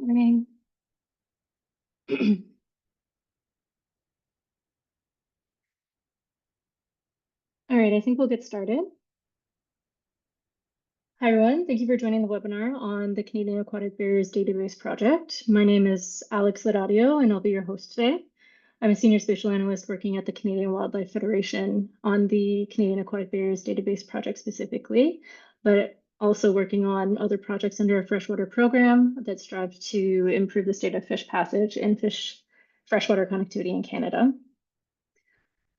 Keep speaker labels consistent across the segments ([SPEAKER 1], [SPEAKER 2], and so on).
[SPEAKER 1] Morning. All right, I think we'll get started. Hi, everyone. Thank you for joining the webinar on the Canadian Aquatic Barriers Database project. My name is Alex Ladadio, and I'll be your host today. I'm a senior spatial analyst working at the Canadian Wildlife Federation on the Canadian Aquatic Barriers Database project specifically, but also working on other projects under a freshwater program that strives to improve the state of fish passage and freshwater connectivity in Canada.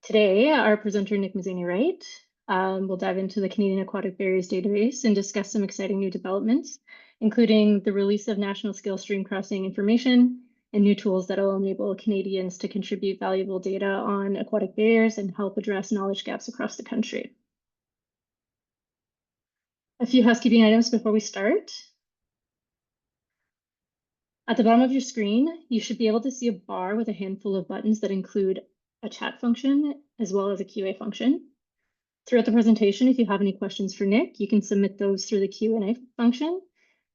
[SPEAKER 1] Today, our presenter, Nick Mazzini-Wright, will dive into the Canadian Aquatic Barriers Database and discuss some exciting new developments, including the release of national scale stream crossing information and new tools that will enable Canadians to contribute valuable data on aquatic barriers and help address knowledge gaps across the country. A few housekeeping items before we start. At the bottom of your screen, you should be able to see a bar with a handful of buttons that include a chat function as well as a QA function. Throughout the presentation, if you have any questions for Nick, you can submit those through the Q&A function.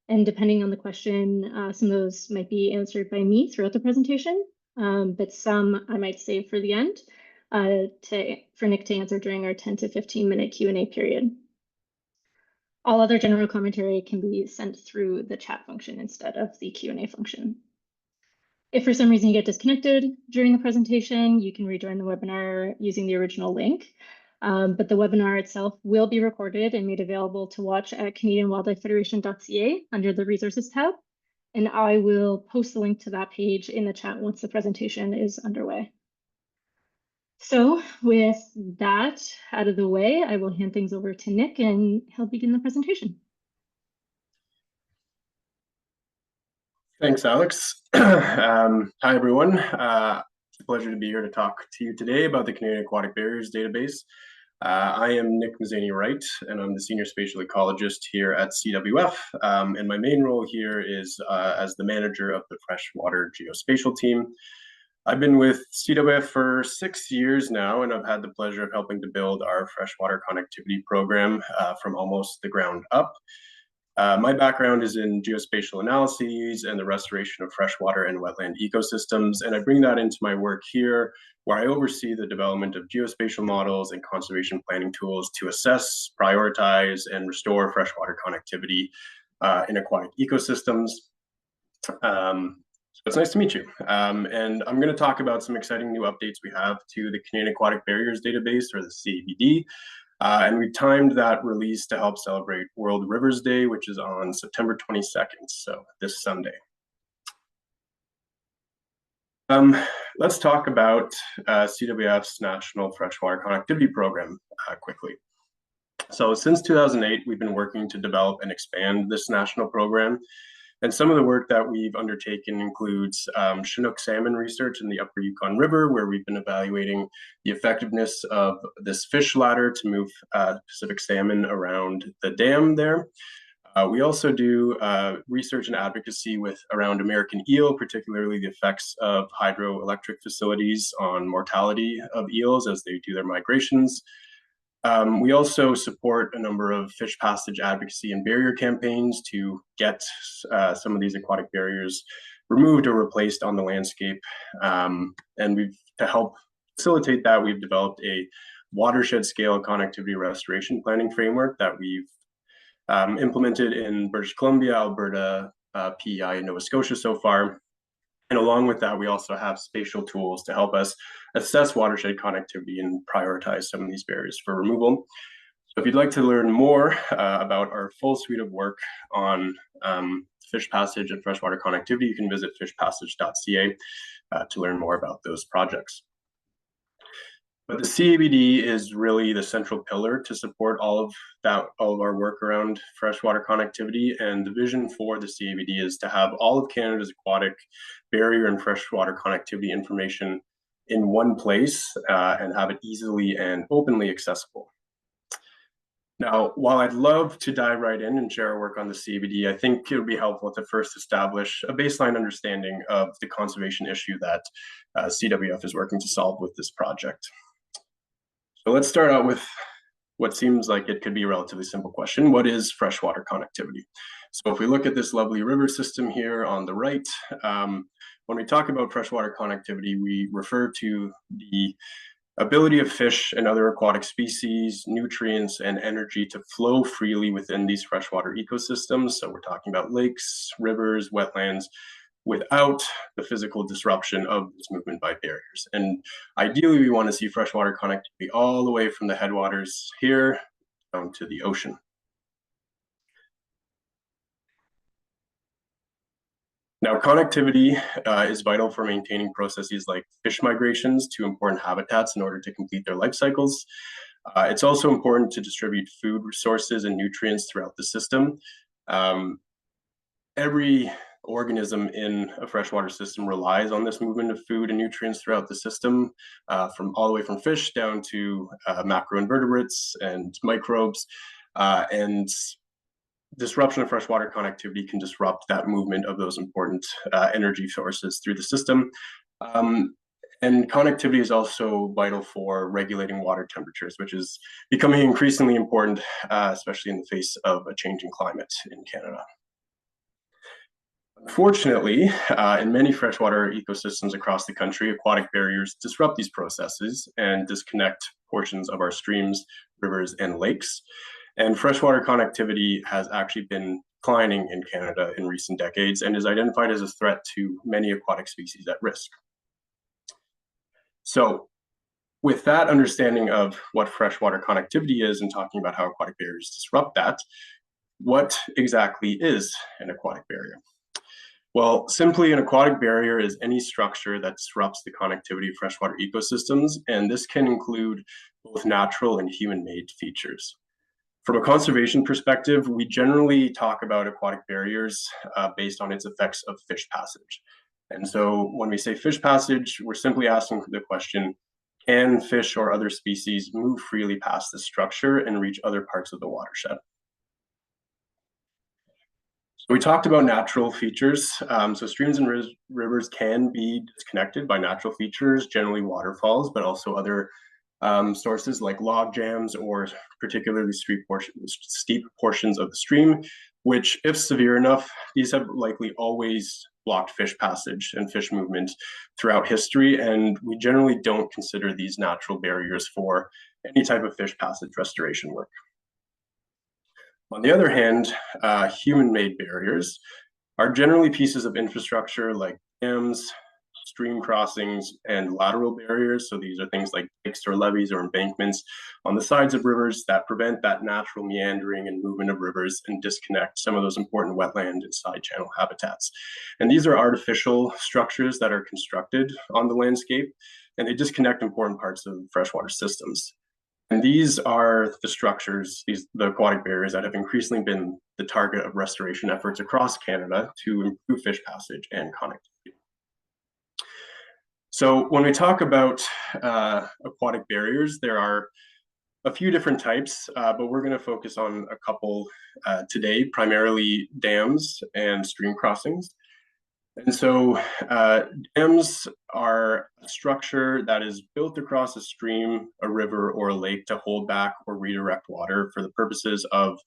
[SPEAKER 1] And depending on the question, some of those might be answered by me throughout the presentation, but some I might save for the end for Nick to answer during our 10 to 15 minute Q&A period. All other general commentary can be sent through the chat function instead of the Q&A function. If for some reason you get disconnected during the presentation, you can rejoin the webinar using the original link. But the webinar itself will be recorded and made available to watch at CanadianWildlifeFederation.ca under the Resources tab. And I will post the link to that page in the chat once the presentation is underway. So with that out of the way, I will hand things over to Nick and he'll begin the presentation.
[SPEAKER 2] Thanks, Alex. Hi, everyone. It's a pleasure to be here to talk to you today about the Canadian Aquatic Barriers Database. I am Nick Mazzini-Wright, and I'm the Senior Spatial Ecologist here at CWF. And my main role here is as the manager of the freshwater geospatial team. I've been with CWF for 6 years now, and I've had the pleasure of helping to build our freshwater connectivity program from almost the ground up. My background is in geospatial analyses and the restoration of freshwater and wetland ecosystems, and I bring that into my work here, where I oversee the development of geospatial models and conservation planning tools to assess, prioritize, and restore freshwater connectivity in aquatic ecosystems. So it's nice to meet you. And I'm going to talk about some exciting new updates we have to the Canadian Aquatic Barriers Database, or the CABD. And we timed that release to help celebrate World Rivers Day, which is on September 22nd, so this Sunday. Let's talk about CWF's National Freshwater Connectivity Program quickly. So since 2008, we've been working to develop and expand this national program. And some of the work that we've undertaken includes Chinook salmon research in the Upper Yukon River, where we've been evaluating the effectiveness of this fish ladder to move Pacific salmon around the dam there. We also do research and advocacy around American eel, particularly the effects of hydroelectric facilities on mortality of eels as they do their migrations. We also support a number of fish passage advocacy and barrier campaigns to get some of these aquatic barriers removed or replaced on the landscape. And to help facilitate that, we've developed a watershed scale connectivity restoration planning framework that we've implemented in British Columbia, Alberta, PEI, and Nova Scotia so far. And along with that, we also have spatial tools to help us assess watershed connectivity and prioritize some of these barriers for removal. So if you'd like to learn more about our full suite of work on fish passage and freshwater connectivity, you can visit fishpassage.ca to learn more about those projects. But the CABD is really the central pillar to support all of our work around freshwater connectivity. And the vision for the CABD is to have all of Canada's aquatic barrier and freshwater connectivity information in one place and have it easily and openly accessible. Now, while I'd love to dive right in and share our work on the CABD, I think it would be helpful to first establish a baseline understanding of the conservation issue that CWF is working to solve with this project. So let's start out with what seems like it could be a relatively simple question: what is freshwater connectivity? So if we look at this lovely river system here on the right, when we talk about freshwater connectivity, we refer to the ability of fish and other aquatic species, nutrients, and energy to flow freely within these freshwater ecosystems. So we're talking about lakes, rivers, wetlands, without the physical disruption of this movement by barriers. And ideally, we want to see freshwater connectivity all the way from the headwaters here down to the ocean. Now, connectivity is vital for maintaining processes like fish migrations to important habitats in order to complete their life cycles. It's also important to distribute food resources and nutrients throughout the system. Every organism in a freshwater system relies on this movement of food and nutrients throughout the system, from all the way from fish down to macroinvertebrates and microbes. And disruption of freshwater connectivity can disrupt that movement of those important energy sources through the system. And connectivity is also vital for regulating water temperatures, which is becoming increasingly important, especially in the face of a changing climate in Canada. Unfortunately, in many freshwater ecosystems across the country, aquatic barriers disrupt these processes and disconnect portions of our streams, rivers, and lakes. And freshwater connectivity has actually been declining in Canada in recent decades and is identified as a threat to many aquatic species at risk. So, with that understanding of what freshwater connectivity is and talking about how aquatic barriers disrupt that, what exactly is an aquatic barrier? Well, simply, an aquatic barrier is any structure that disrupts the connectivity of freshwater ecosystems, and this can include both natural and human-made features. From a conservation perspective, we generally talk about aquatic barriers based on its effects of fish passage. And so when we say fish passage, we're simply asking the question, can fish or other species move freely past this structure and reach other parts of the watershed? So we talked about natural features. So streams and rivers can be disconnected by natural features, generally waterfalls, but also other sources like log jams or particularly steep portions of the stream, which, if severe enough, these have likely always blocked fish passage and fish movement throughout history, and we generally don't consider these natural barriers for any type of fish passage restoration work. On the other hand, human-made barriers are generally pieces of infrastructure like dams, stream crossings, and lateral barriers. So these are things like dikes or levees or embankments on the sides of rivers that prevent that natural meandering and movement of rivers and disconnect some of those important wetland and side channel habitats. And these are artificial structures that are constructed on the landscape, and they disconnect important parts of freshwater systems. And these are the structures, the aquatic barriers that have increasingly been the target of restoration efforts across Canada to improve fish passage and connectivity. So when we talk about aquatic barriers, there are a few different types, but we're going to focus on a couple today, primarily dams and stream crossings. And so dams are a structure that is built across a stream, a river, or a lake to hold back or redirect water for the purposes of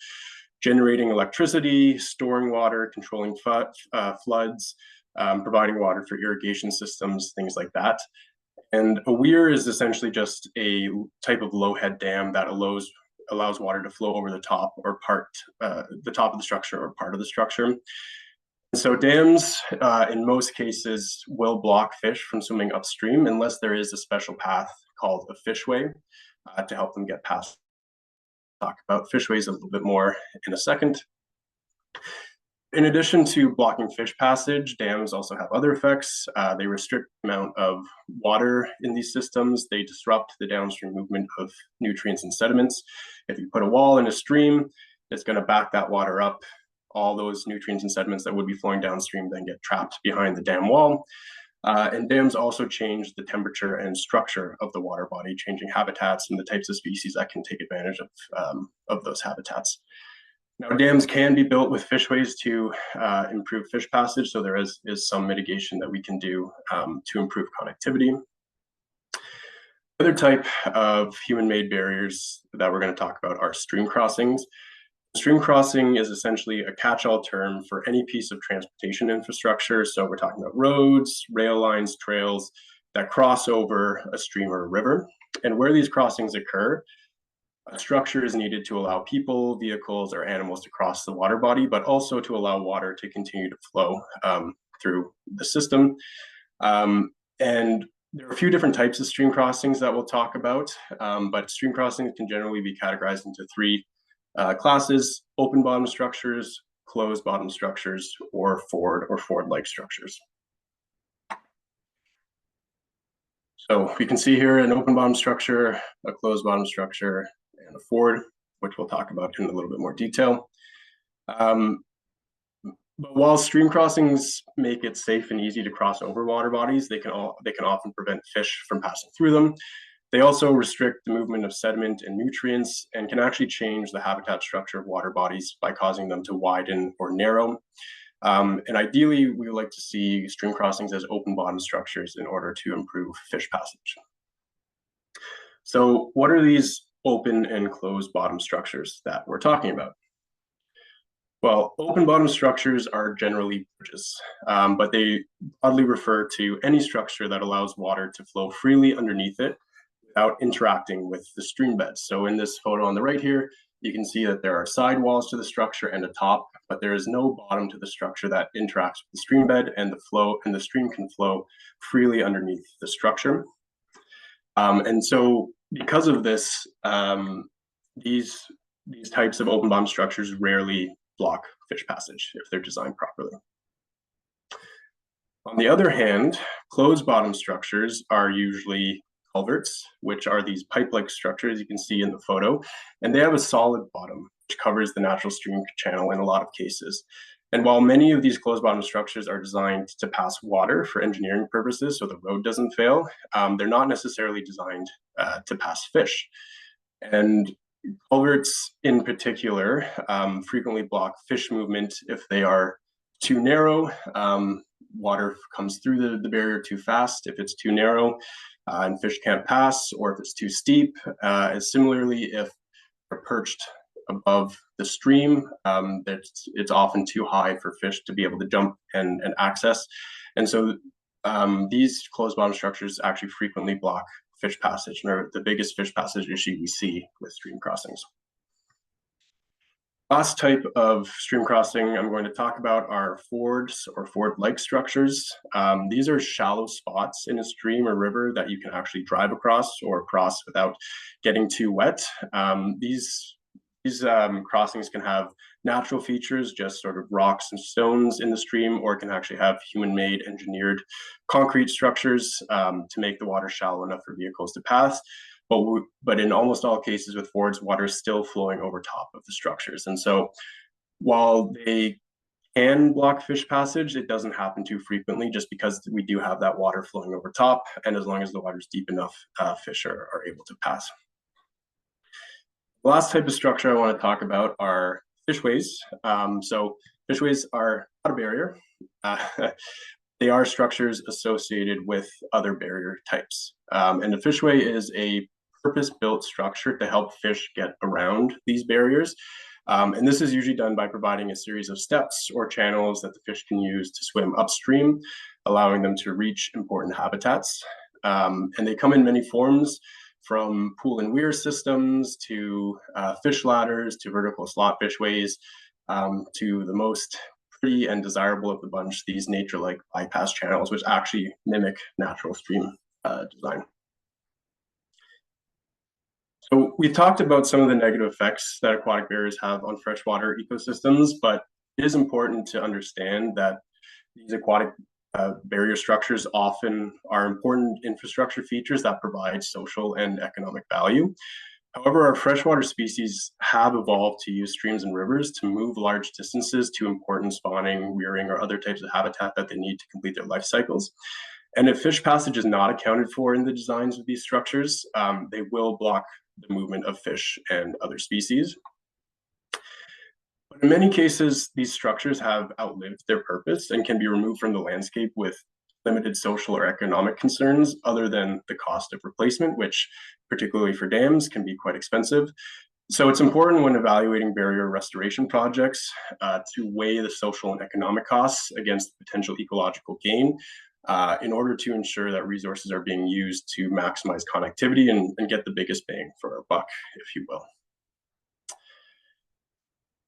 [SPEAKER 2] generating electricity, storing water, controlling floods, providing water for irrigation systems, things like that. And a weir is essentially just a type of low head dam that allows water to flow over the top or the top of the structure or part of the structure. So dams, in most cases, will block fish from swimming upstream unless there is a special path called a fishway to help them get past. Talk about fishways a little bit more in a second. In addition to blocking fish passage, dams also have other effects. They restrict the amount of water in these systems. They disrupt the downstream movement of nutrients and sediments. If you put a wall in a stream, it's going to back that water up. All those nutrients and sediments that would be flowing downstream then get trapped behind the dam wall. And dams also change the temperature and structure of the water body, changing habitats and the types of species that can take advantage of those habitats. Now, dams can be built with fishways to improve fish passage, so there is some mitigation that we can do to improve connectivity. Other type of human-made barriers that we're going to talk about are stream crossings. Stream crossing is essentially a catch-all term for any piece of transportation infrastructure. So we're talking about roads, rail lines, trails that cross over a stream or a river. And where these crossings occur, a structure is needed to allow people, vehicles, or animals to cross the water body, but also to allow water to continue to flow through the system. And there are a few different types of stream crossings that we'll talk about, but stream crossings can generally be categorized into three classes: open bottom structures, closed bottom structures, or ford-like structures. So we can see here an open bottom structure, a closed bottom structure, and a ford, which we'll talk about in a little bit more detail. But while stream crossings make it safe and easy to cross over water bodies, they can often prevent fish from passing through them. They also restrict the movement of sediment and nutrients and can actually change the habitat structure of water bodies by causing them to widen or narrow. And ideally, we would like to see stream crossings as open bottom structures in order to improve fish passage. So what are these open and closed bottom structures that we're talking about? Well, open bottom structures are generally bridges, but they broadly refer to any structure that allows water to flow freely underneath it without interacting with the stream bed. So in this photo on the right here, you can see that there are side walls to the structure and a top, but there is no bottom to the structure that interacts with the stream bed, and the stream can flow freely underneath the structure. And so because of this, these types of open bottom structures rarely block fish passage if they're designed properly. On the other hand, closed bottom structures are usually culverts, which are these pipe-like structures you can see in the photo, and they have a solid bottom, which covers the natural stream channel in a lot of cases. And while many of these closed bottom structures are designed to pass water for engineering purposes so the road doesn't fail, they're not necessarily designed to pass fish. And culverts in particular frequently block fish movement if they are too narrow. Water comes through the barrier too fast if it's too narrow, and fish can't pass, or if it's too steep. And similarly, if they're perched above the stream, it's often too high for fish to be able to jump and access. And so these closed bottom structures actually frequently block fish passage, and are the biggest fish passage issue we see with stream crossings. Last type of stream crossing I'm going to talk about are fords or ford-like structures. These are shallow spots in a stream or river that you can actually drive across or cross without getting too wet. These crossings can have natural features, just sort of rocks and stones in the stream, or it can actually have human-made engineered concrete structures to make the water shallow enough for vehicles to pass. But in almost all cases with fords, water is still flowing over top of the structures. And so while they can block fish passage, it doesn't happen too frequently just because we do have that water flowing over top. And as long as the water is deep enough, fish are able to pass. The last type of structure I want to talk about are fishways. So fishways are not a barrier. They are structures associated with other barrier types. And a fishway is a purpose-built structure to help fish get around these barriers. And this is usually done by providing a series of steps or channels that the fish can use to swim upstream, allowing them to reach important habitats. And they come in many forms, from pool and weir systems to fish ladders to vertical slot fishways, to the most pretty and desirable of the bunch, these nature-like bypass channels, which actually mimic natural stream design. So we talked about some of the negative effects that aquatic barriers have on freshwater ecosystems, but it is important to understand that these aquatic barrier structures often are important infrastructure features that provide social and economic value. However, our freshwater species have evolved to use streams and rivers to move large distances to important spawning, rearing, or other types of habitat that they need to complete their life cycles. And if fish passage is not accounted for in the designs of these structures, they will block the movement of fish and other species. But in many cases, these structures have outlived their purpose and can be removed from the landscape with limited social or economic concerns other than the cost of replacement, which particularly for dams can be quite expensive. So it's important when evaluating barrier restoration projects to weigh the social and economic costs against potential ecological gain in order to ensure that resources are being used to maximize connectivity and get the biggest bang for our buck, if you will.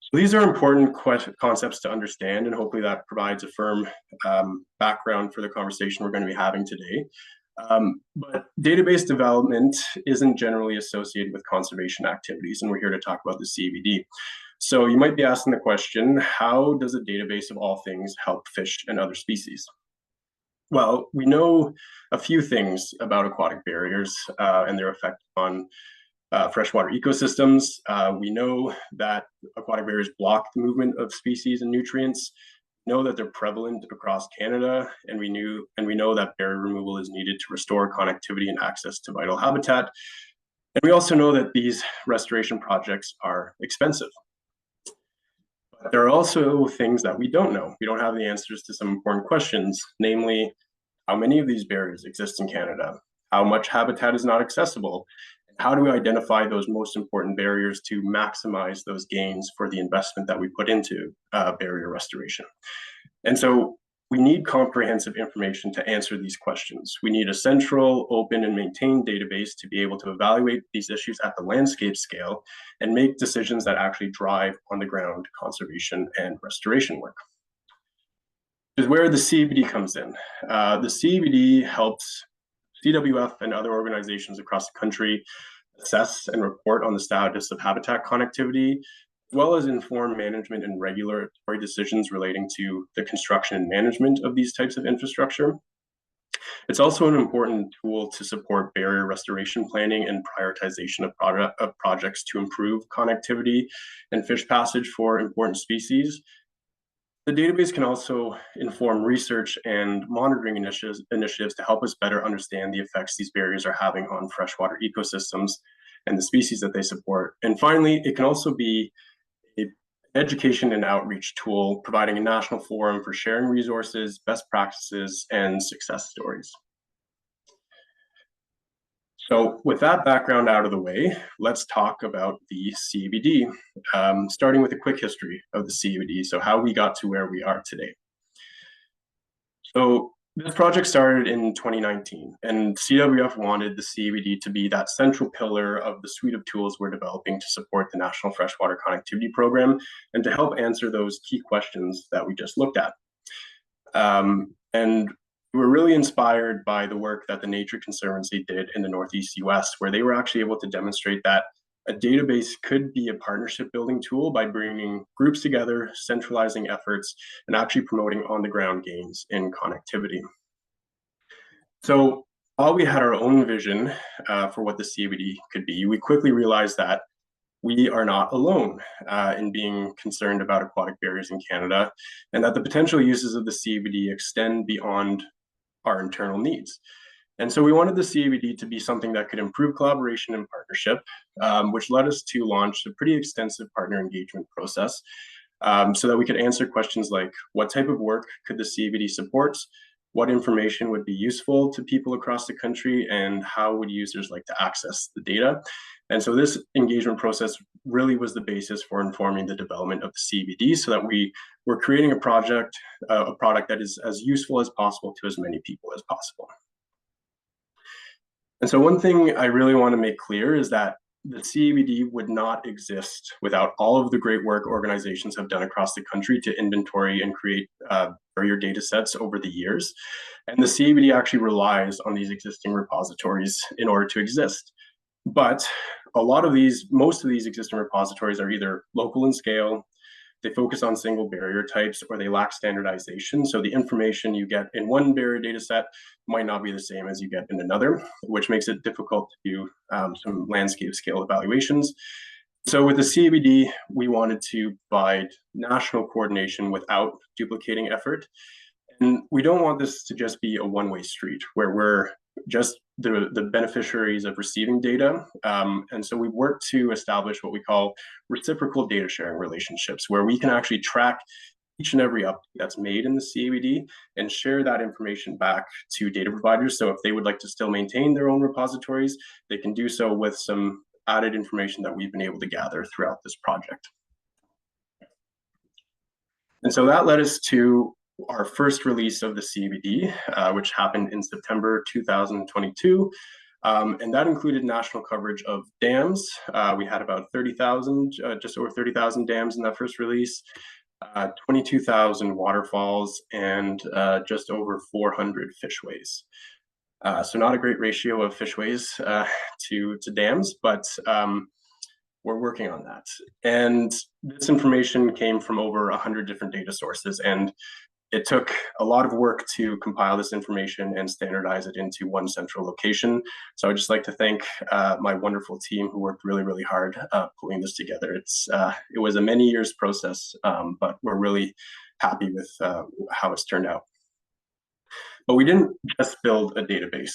[SPEAKER 2] So these are important concepts to understand, and hopefully that provides a firm background for the conversation we're going to be having today. But database development isn't generally associated with conservation activities, and we're here to talk about the CABD. So you might be asking the question, how does a database of all things help fish and other species? Well, we know a few things about aquatic barriers and their effect on freshwater ecosystems. We know that aquatic barriers block the movement of species and nutrients. We know that they're prevalent across Canada, and we know that barrier removal is needed to restore connectivity and access to vital habitat. And we also know that these restoration projects are expensive. But there are also things that we don't know. We don't have the answers to some important questions, namely, how many of these barriers exist in Canada? How much habitat is not accessible? How do we identify those most important barriers to maximize those gains for the investment that we put into barrier restoration? And so we need comprehensive information to answer these questions. We need a central, open, and maintained database to be able to evaluate these issues at the landscape scale and make decisions that actually drive on-the-ground conservation and restoration work. Is where the CABD comes in. The CABD helps CWF and other organizations across the country assess and report on the status of habitat connectivity, as well as inform management and regulatory decisions relating to the construction and management of these types of infrastructure. It's also an important tool to support barrier restoration planning and prioritization of projects to improve connectivity and fish passage for important species. The database can also inform research and monitoring initiatives to help us better understand the effects these barriers are having on freshwater ecosystems and the species that they support. And finally, it can also be an education and outreach tool, providing a national forum for sharing resources, best practices, and success stories. So with that background out of the way, let's talk about the CABD, starting with a quick history of the CABD, so how we got to where we are today. So this project started in 2019, and CWF wanted the CABD to be that central pillar of the suite of tools we're developing to support the National Freshwater Connectivity Program and to help answer those key questions that we just looked at. And we were really inspired by the work that the Nature Conservancy did in the Northeast US, where they were actually able to demonstrate that a database could be a partnership building tool by bringing groups together, centralizing efforts, and actually promoting on-the-ground gains in connectivity. So while we had our own vision for what the CABD could be, we quickly realized that we are not alone in being concerned about aquatic barriers in Canada, and that the potential uses of the CABD extend beyond our internal needs. And so we wanted the CABD to be something that could improve collaboration and partnership, which led us to launch a pretty extensive partner engagement process so that we could answer questions like, what type of work could the CABD support? What information would be useful to people across the country, and how would users like to access the data? And so this engagement process really was the basis for informing the development of the CABD, so that we were creating a product that is as useful as possible to as many people as possible. And so one thing I really want to make clear is that the CABD would not exist without all of the great work organizations have done across the country to inventory and create barrier data sets over the years. And the CABD actually relies on these existing repositories in order to exist. But most of these existing repositories are either local in scale, they focus on single barrier types, or they lack standardization. So the information you get in one barrier data set might not be the same as you get in another, which makes it difficult to do some landscape scale evaluations. So with the CABD, we wanted to provide national coordination without duplicating effort. And we don't want this to just be a one-way street where we're just the beneficiaries of receiving data. And so we work to establish what we call reciprocal data sharing relationships, where we can actually track each and every update that's made in the CABD and share that information back to data providers. So if they would like to still maintain their own repositories, they can do so with some added information that we've been able to gather throughout this project. And so that led us to our first release of the CABD, which happened in September 2022. And that included national coverage of dams. We had about 30,000, just over 30,000 dams in that first release, 22,000 waterfalls, and just over 400 fishways. So not a great ratio of fishways to dams, but we're working on that. And this information came from over 100 different data sources, and it took a lot of work to compile this information and standardize it into one central location. So I'd just like to thank my wonderful team who worked really, really hard pulling this together. It was a many years process, but we're really happy with how it's turned out. But we didn't just build a database.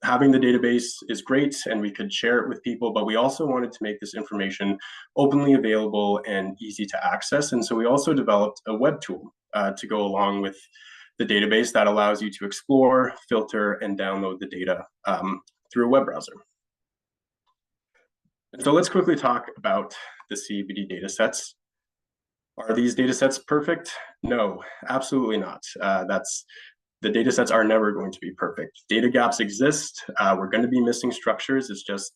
[SPEAKER 2] Having the database is great and we could share it with people, but we also wanted to make this information openly available and easy to access. And so we also developed a web tool to go along with the database that allows you to explore, filter, and download the data through a web browser. And so let's quickly talk about the CABD data sets. Are these data sets perfect? No, absolutely not. The data sets are never going to be perfect. Data gaps exist. We're going to be missing structures. It's just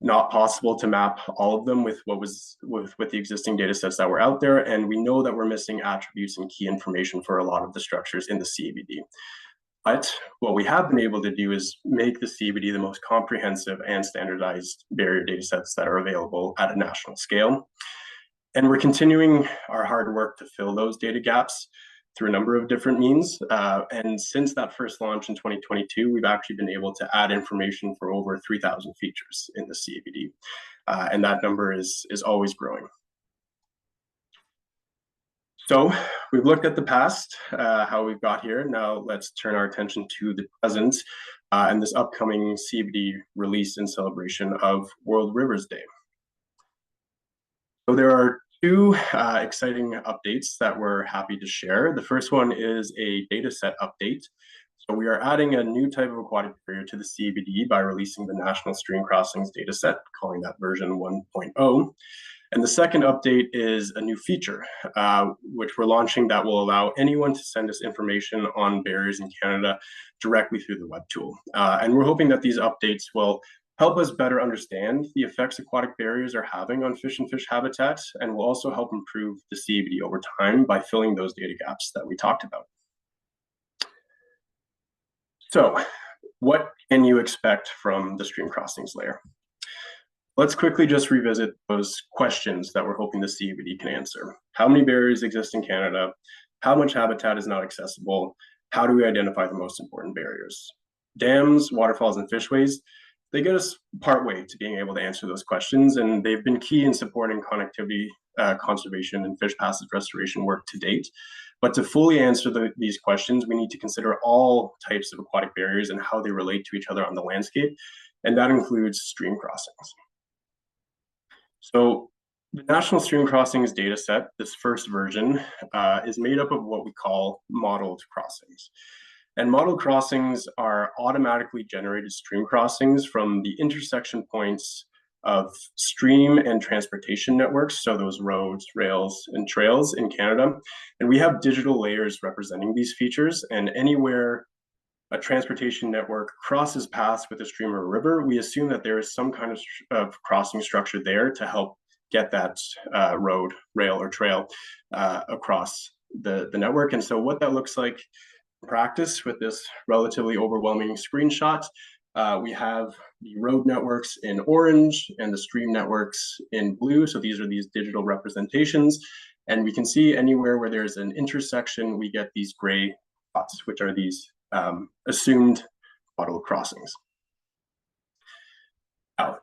[SPEAKER 2] not possible to map all of them with the existing data sets that were out there. And we know that we're missing attributes and key information for a lot of the structures in the CABD. But what we have been able to do is make the CABD the most comprehensive and standardized barrier data sets that are available at a national scale. And we're continuing our hard work to fill those data gaps through a number of different means. And since that first launch in 2022, we've actually been able to add information for over 3,000 features in the CABD. And that number is always growing. So we've looked at the past, how we've got here. Now let's turn our attention to the present and this upcoming CABD release in celebration of World Rivers Day. So there are two exciting updates that we're happy to share. The first one is a data set update. So we are adding a new type of aquatic barrier to the CABD by releasing the National Stream Crossings data set, calling that version 1.0. And the second update is a new feature, which we're launching that will allow anyone to send us information on barriers in Canada directly through the web tool. And we're hoping that these updates will help us better understand the effects aquatic barriers are having on fish and fish habitats, and will also help improve the CABD over time by filling those data gaps that we talked about. So what can you expect from the stream crossings layer? Let's quickly just revisit those questions that we're hoping the CABD can answer. How many barriers exist in Canada? How much habitat is not accessible? How do we identify the most important barriers? Dams, waterfalls, and fishways, they get us partway to being able to answer those questions, and they've been key in supporting connectivity, conservation, and fish passage restoration work to date. But to fully answer these questions, we need to consider all types of aquatic barriers and how they relate to each other on the landscape, and that includes stream crossings. So the National Stream Crossings data set, this first version, is made up of what we call modeled crossings. And model crossings are automatically generated stream crossings from the intersection points of stream and transportation networks, so those roads, rails, and trails in Canada. And we have digital layers representing these features, and anywhere a transportation network crosses paths with a stream or a river, we assume that there is some kind of crossing structure there to help get that road, rail, or trail across the network. And so what that looks like practice with this relatively overwhelming screenshot, we have the road networks in orange and the stream networks in blue. So these are these digital representations. And we can see anywhere where there's an intersection, we get these gray dots, which are these assumed model crossings. Now,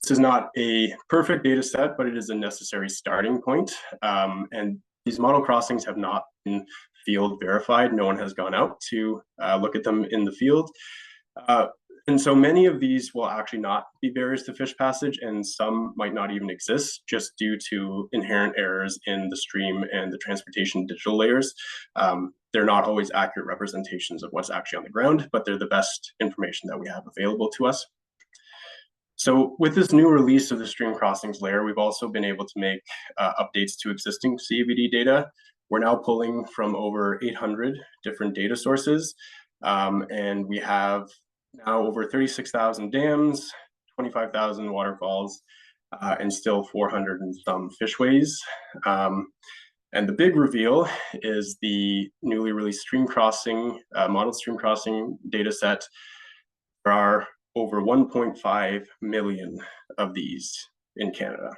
[SPEAKER 2] this is not a perfect data set, but it is a necessary starting point. And these model crossings have not been field verified. No one has gone out to look at them in the field. And so many of these will actually not be barriers to fish passage, and some might not even exist just due to inherent errors in the stream and the transportation digital layers. They're not always accurate representations of what's actually on the ground, but they're the best information that we have available to us. So with this new release of the stream crossings layer, we've also been able to make updates to existing CABD data. We're now pulling from over 800 different data sources, and we have now over 36,000 dams, 25,000 waterfalls, and still 400 and some fishways. And the big reveal is the newly released stream crossing, modeled stream crossing data set. There are over 1.5 million of these in Canada.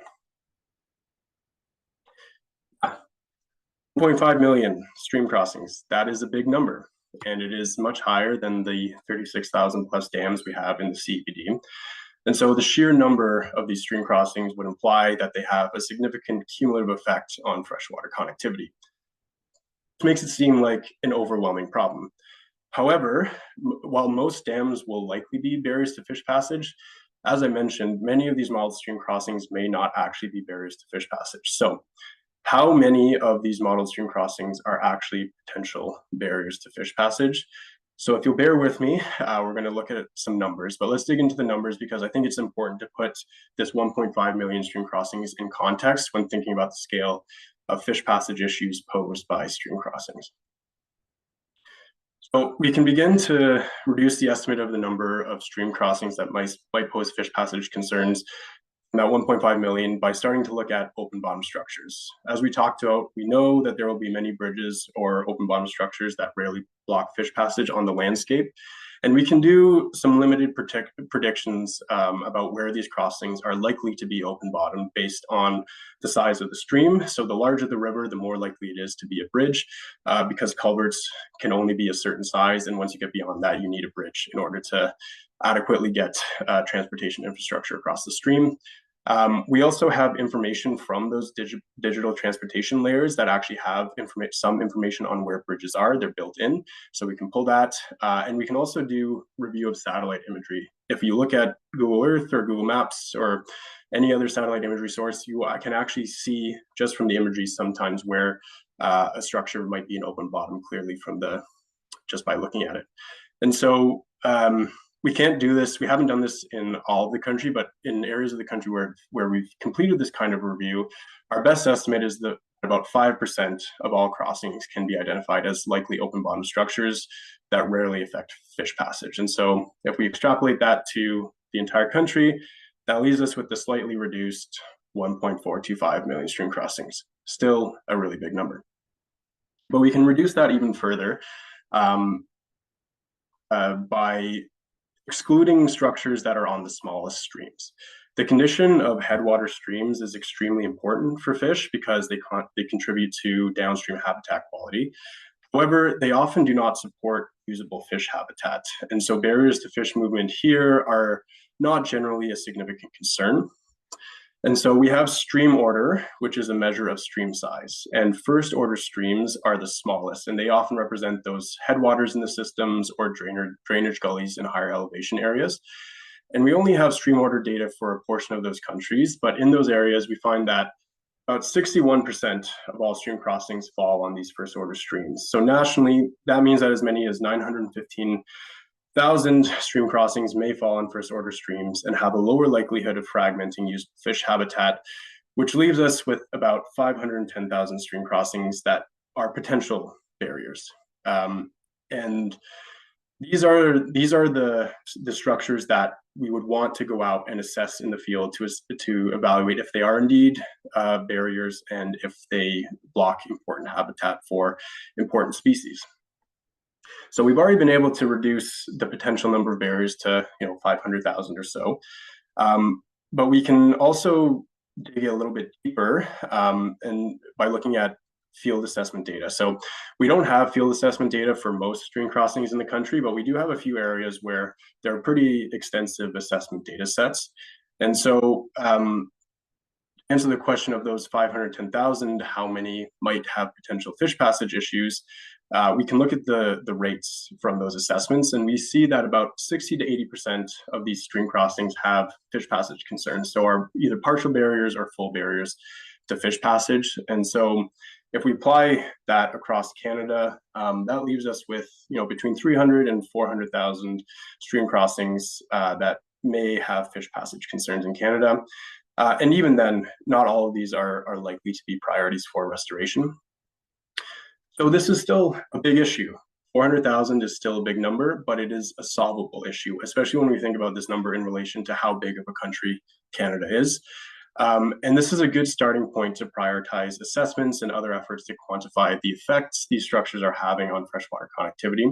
[SPEAKER 2] 1.5 million stream crossings, that is a big number. And it is much higher than the 36,000 plus dams we have in the CABD. And so the sheer number of these stream crossings would imply that they have a significant cumulative effect on freshwater connectivity, which makes it seem like an overwhelming problem. However, while most dams will likely be barriers to fish passage, as I mentioned, many of these modeled stream crossings may not actually be barriers to fish passage. So how many of these modeled stream crossings are actually potential barriers to fish passage? So if you'll bear with me, we're going to look at some numbers, but let's dig into the numbers because I think it's important to put this 1.5 million stream crossings in context when thinking about the scale of fish passage issues posed by stream crossings. So we can begin to reduce the estimate of the number of stream crossings that might pose fish passage concerns from that 1.5 million by starting to look at open bottom structures. As we talked about, we know that there will be many bridges or open bottom structures that rarely block fish passage on the landscape. And we can do some limited predictions about where these crossings are likely to be open bottom based on the size of the stream. So the larger the river, the more likely it is to be a bridge because culverts can only be a certain size. And once you get beyond that, you need a bridge in order to adequately get transportation infrastructure across the stream. We also have information from those digital transportation layers that actually have some information on where bridges are. They're built in, so we can pull that. And we can also do review of satellite imagery. If you look at Google Earth or Google Maps or any other satellite imagery source, you can actually see just from the imagery sometimes where a structure might be an open bottom clearly from just by looking at it. And so we can't do this. We haven't done this in all of the country, but in areas of the country where we've completed this kind of review, our best estimate is that about 5% of all crossings can be identified as likely open bottom structures that rarely affect fish passage. And so if we extrapolate that to the entire country, that leaves us with the slightly reduced 1.425 million stream crossings. Still a really big number. But we can reduce that even further by excluding structures that are on the smallest streams. The condition of headwater streams is extremely important for fish because they contribute to downstream habitat quality. However, they often do not support usable fish habitat. And so barriers to fish movement here are not generally a significant concern. And so we have stream order, which is a measure of stream size. And first order streams are the smallest, and they often represent those headwaters in the systems or drainage gullies in higher elevation areas. And we only have stream order data for a portion of those countries, but in those areas, we find that about 61% of all stream crossings fall on these first order streams. So nationally, that means that as many as 915,000 stream crossings may fall on first order streams and have a lower likelihood of fragmenting used fish habitat, which leaves us with about 510,000 stream crossings that are potential barriers. And these are the structures that we would want to go out and assess in the field to evaluate if they are indeed barriers and if they block important habitat for important species. So we've already been able to reduce the potential number of barriers to 500,000 or so, but we can also dig a little bit deeper and by looking at field assessment data. So we don't have field assessment data for most stream crossings in the country, but we do have a few areas where there are pretty extensive assessment data sets. And so answer the question of those 510,000, how many might have potential fish passage issues? we can look at the rates from those assessments, and we see that about 60 to 80% of these stream crossings have fish passage concerns, so are either partial barriers or full barriers to fish passage. And so if we apply that across Canada, that leaves us with between 300 and 400,000 stream crossings that may have fish passage concerns in Canada. And even then, not all of these are likely to be priorities for restoration. So this is still a big issue. 400,000 is still a big number, but it is a solvable issue, especially when we think about this number in relation to how big of a country Canada is. And this is a good starting point to prioritize assessments and other efforts to quantify the effects these structures are having on freshwater connectivity.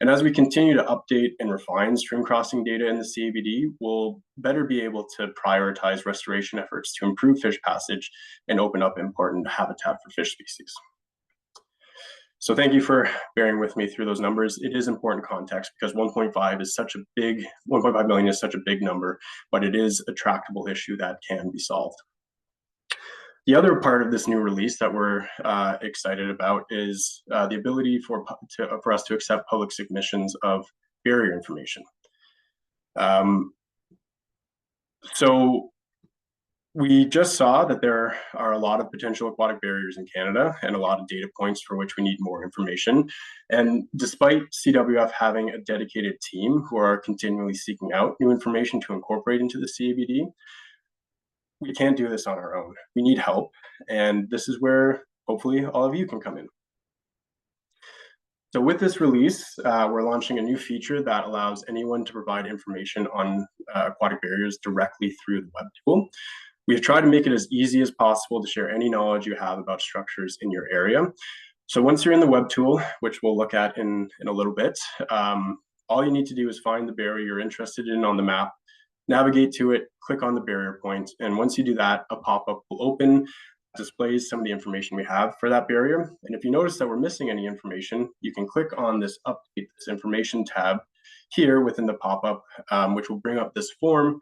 [SPEAKER 2] And as we continue to update and refine stream crossing data in the CABD, we'll better be able to prioritize restoration efforts to improve fish passage and open up important habitat for fish species. So thank you for bearing with me through those numbers. It is important context because 1.5 million is such a big number, but it is a tractable issue that can be solved. The other part of this new release that we're excited about is the ability for us to accept public submissions of barrier information. So we just saw that there are a lot of potential aquatic barriers in Canada and a lot of data points for which we need more information. And despite CWF having a dedicated team who are continually seeking out new information to incorporate into the CABD, we can't do this on our own. We need help. And this is where hopefully all of you can come in. So with this release, we're launching a new feature that allows anyone to provide information on aquatic barriers directly through the web tool. We've tried to make it as easy as possible to share any knowledge you have about structures in your area. So once you're in the web tool, which we'll look at in a little bit, all you need to do is find the barrier you're interested in on the map, navigate to it, click on the barrier point, and once you do that, a pop-up will open, displays some of the information we have for that barrier. And if you notice that we're missing any information, you can click on this Update This Information tab here within the pop-up, which will bring up this form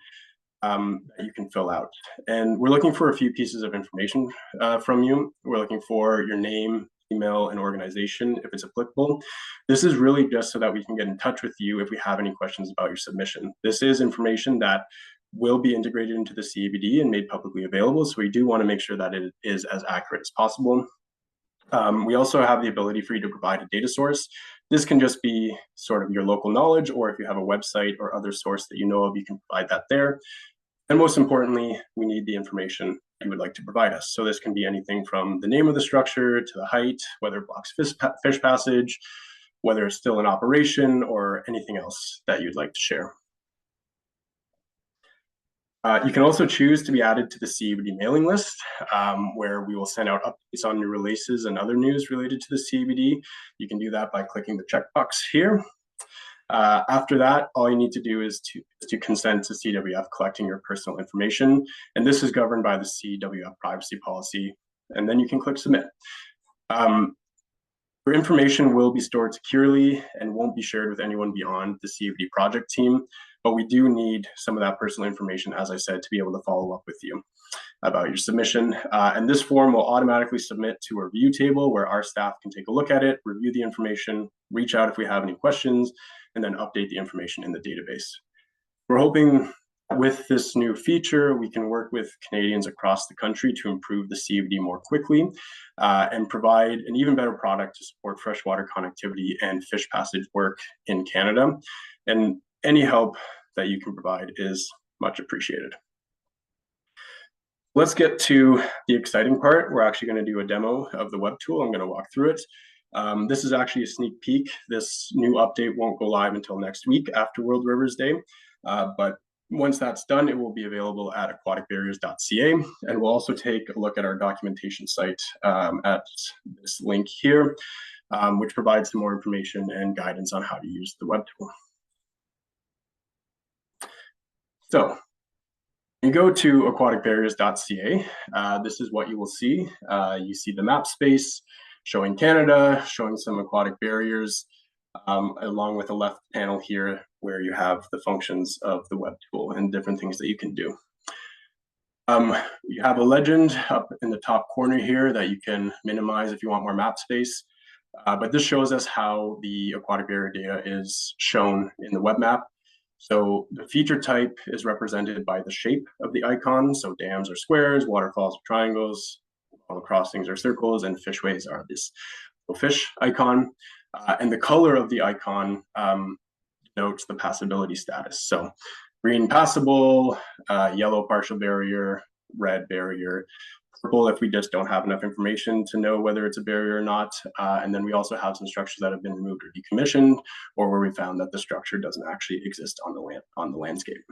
[SPEAKER 2] that you can fill out. And we're looking for a few pieces of information from you. We're looking for your name, email, and organization if it's applicable. This is really just so that we can get in touch with you if we have any questions about your submission. This is information that will be integrated into the CABD and made publicly available, so we do want to make sure that it is as accurate as possible. We also have the ability for you to provide a data source. This can just be sort of your local knowledge, or if you have a website or other source that you know of, you can provide that there. And most importantly, we need the information you would like to provide us. So this can be anything from the name of the structure to the height, whether it blocks fish passage, whether it's still in operation, or anything else that you'd like to share. You can also choose to be added to the CABD mailing list, where we will send out updates on new releases and other news related to the CABD. You can do that by clicking the checkbox here. After that, all you need to do is to consent to CWF collecting your personal information, and this is governed by the CWF privacy policy, and then you can click submit. Your information will be stored securely and won't be shared with anyone beyond the CABD project team, but we do need some of that personal information, as I said, to be able to follow up with you about your submission. And this form will automatically submit to a review table where our staff can take a look at it, review the information, reach out if we have any questions, and then update the information in the database. We're hoping with this new feature, we can work with Canadians across the country to improve the CABD more quickly and provide an even better product to support freshwater connectivity and fish passage work in Canada. And any help that you can provide is much appreciated. Let's get to the exciting part. We're actually going to do a demo of the web tool. I'm going to walk through it. This is actually a sneak peek. This new update won't go live until next week after World Rivers Day, but once that's done, it will be available at aquaticbarriers.ca, and we'll also take a look at our documentation site at this link here, which provides some more information and guidance on how to use the web tool. So you go to aquaticbarriers.ca, this is what you will see. You see the map space showing Canada, showing some aquatic barriers, along with the left panel here where you have the functions of the web tool and different things that you can do. You have a legend up in the top corner here that you can minimize if you want more map space. But this shows us how the aquatic barrier data is shown in the web map. So the feature type is represented by the shape of the icon. So dams are squares, waterfalls are triangles, all crossings are circles, and fishways are this little fish icon. And the color of the icon denotes the passability status. So green passable, yellow partial barrier, red barrier, purple if we just don't have enough information to know whether it's a barrier or not. And then we also have some structures that have been removed or decommissioned, or where we found that the structure doesn't actually exist on the landscape.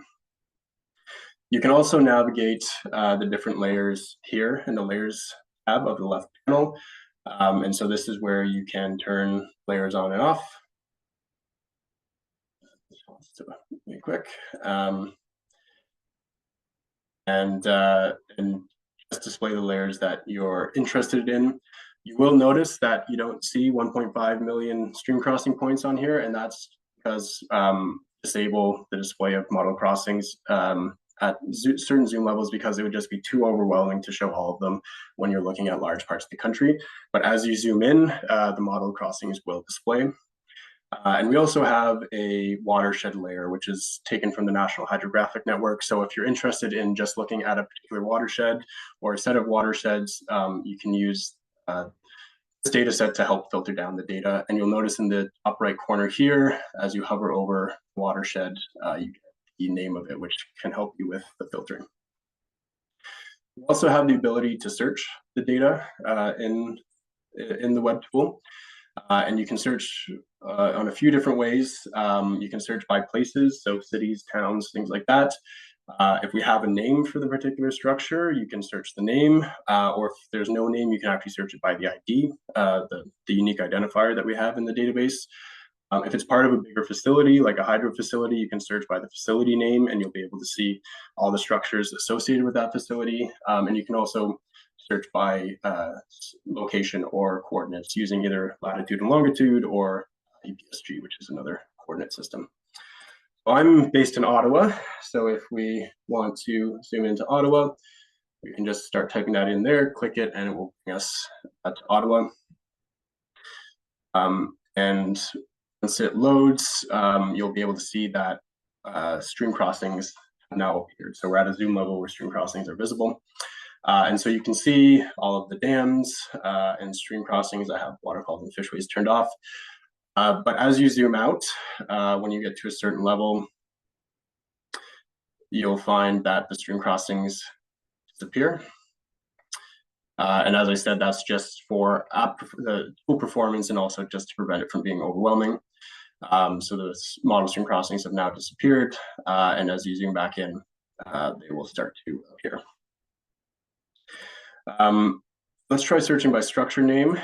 [SPEAKER 2] You can also navigate the different layers here in the layers tab of the left panel. And so this is where you can turn layers on and off. So really quick. And just display the layers that you're interested in. You will notice that you don't see 1.5 million stream crossing points on here, and that's because disable the display of model crossings at certain zoom levels, because it would just be too overwhelming to show all of them when you're looking at large parts of the country. But as you zoom in, the model crossings will display. And we also have a watershed layer, which is taken from the National Hydrographic Network. So if you're interested in just looking at a particular watershed or a set of watersheds, you can use this data set to help filter down the data. And you'll notice in the top right corner here, as you hover over watershed, you get the name of it, which can help you with the filtering. We also have the ability to search the data in the web tool. And you can search on a few different ways. You can search by places, so cities, towns, things like that. If we have a name for the particular structure, you can search the name, or if there's no name, you can actually search it by the ID, the unique identifier that we have in the database. If it's part of a bigger facility, like a hydro facility, you can search by the facility name, and you'll be able to see all the structures associated with that facility. And you can also search by location or coordinates using either latitude and longitude or EPSG, which is another coordinate system. So I'm based in Ottawa, so if we want to zoom into Ottawa, we can just start typing that in there, click it, and it will bring us to Ottawa. And once it loads, you'll be able to see that stream crossings have now appeared. So we're at a zoom level where stream crossings are visible. And so you can see all of the dams and stream crossings. I have waterfalls and fishways turned off. But as you zoom out, when you get to a certain level, you'll find that the stream crossings disappear. And as I said, that's just for the tool performance and also just to prevent it from being overwhelming. So the model stream crossings have now disappeared. And as you zoom back in, they will start to appear. Let's try searching by structure name.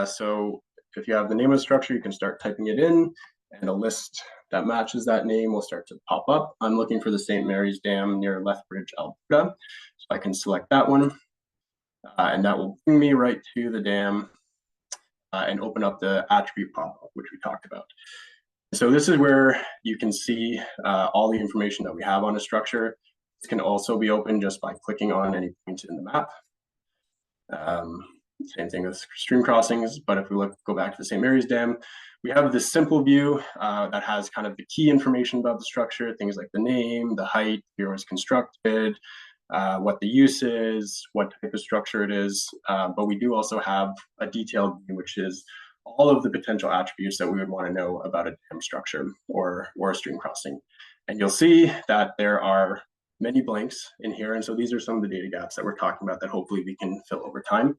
[SPEAKER 2] So if you have the name of the structure, you can start typing it in, and a list that matches that name will start to pop up. I'm looking for the St. Mary's Dam near Lethbridge, Alberta. So I can select that one, and that will bring me right to the dam and open up the attribute pop-up, which we talked about. So this is where you can see all the information that we have on a structure. This can also be opened just by clicking on any point in the map. Same thing with stream crossings, but if we go back to the St. Mary's Dam, we have this simple view that has kind of the key information about the structure, things like the name, the height, where it was constructed, what the use is, what type of structure it is. But we do also have a detailed view, which is all of the potential attributes that we would want to know about a dam structure or a stream crossing. And you'll see that there are many blanks in here. And so these are some of the data gaps that we're talking about that hopefully we can fill over time.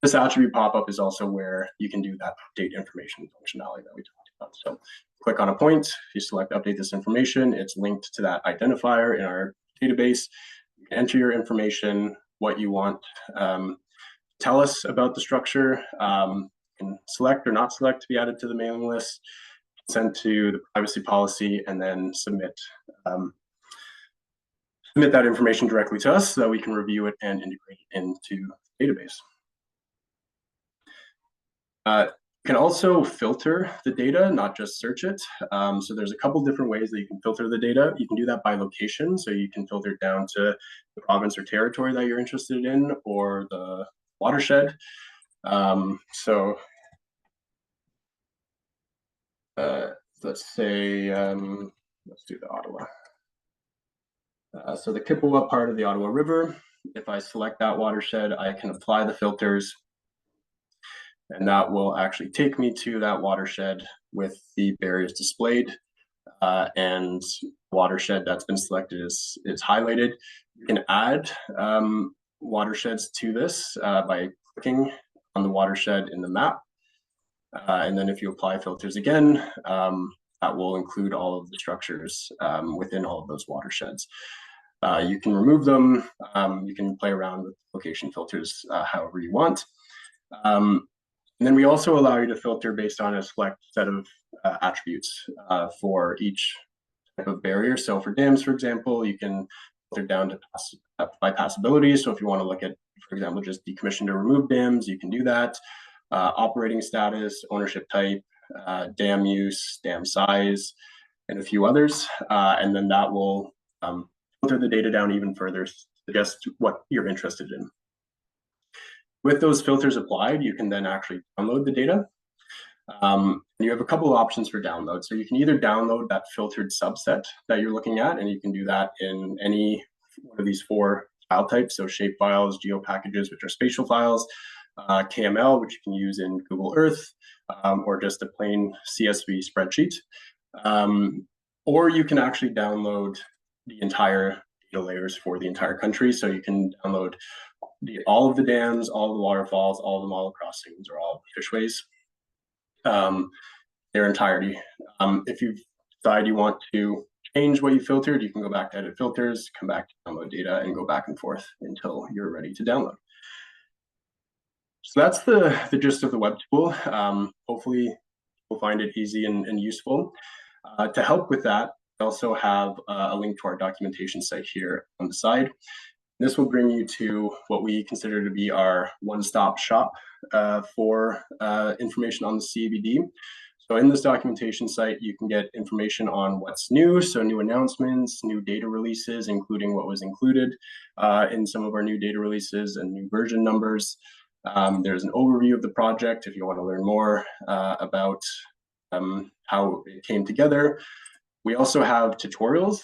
[SPEAKER 2] This attribute pop-up is also where you can do that update information functionality that we talked about. So click on a point, if you select update this information, it's linked to that identifier in our database. You can enter your information, what you want, tell us about the structure, you can select or not select to be added to the mailing list, send to the privacy policy, and then submit that information directly to us so that we can review it and integrate it into the database. You can also filter the data, not just search it. So there's a couple different ways that you can filter the data. You can do that by location. So you can filter it down to the province or territory that you're interested in, or the watershed. So let's say, let's do the Ottawa. So the Chippewa part of the Ottawa River, if I select that watershed, I can apply the filters, and that will actually take me to that watershed with the barriers displayed, and watershed that's been selected is highlighted. You can add watersheds to this by clicking on the watershed in the map. And then if you apply filters again, that will include all of the structures within all of those watersheds. You can remove them. You can play around with location filters however you want. And then we also allow you to filter based on a select set of attributes for each type of barrier. So for dams, for example, you can filter down to bypassability. So if you want to look at, for example, just decommissioned or removed dams, you can do that. Operating status, ownership type, dam use, dam size, and a few others. And then that will filter the data down even further, suggest what you're interested in. With those filters applied, you can then actually download the data. And you have a couple of options for download. So you can either download that filtered subset that you're looking at, and you can do that in any one of these 4 file types. So shape files, geo packages, which are spatial files, KML, which you can use in Google Earth, or just a plain CSV spreadsheet. Or you can actually download the entire data layers for the entire country. So you can download all of the dams, all the waterfalls, all the model crossings, or all the fishways, their entirety. If you decide you want to change what you filtered, you can go back to edit filters, come back to download data, and go back and forth until you're ready to download. So that's the gist of the web tool. Hopefully you'll find it easy and useful. To help with that, we also have a link to our documentation site here on the side. This will bring you to what we consider to be our one-stop shop for information on the CABD. So in this documentation site, you can get information on what's new, so new announcements, new data releases, including what was included in some of our new data releases and new version numbers. There's an overview of the project if you want to learn more about how it came together. We also have tutorials.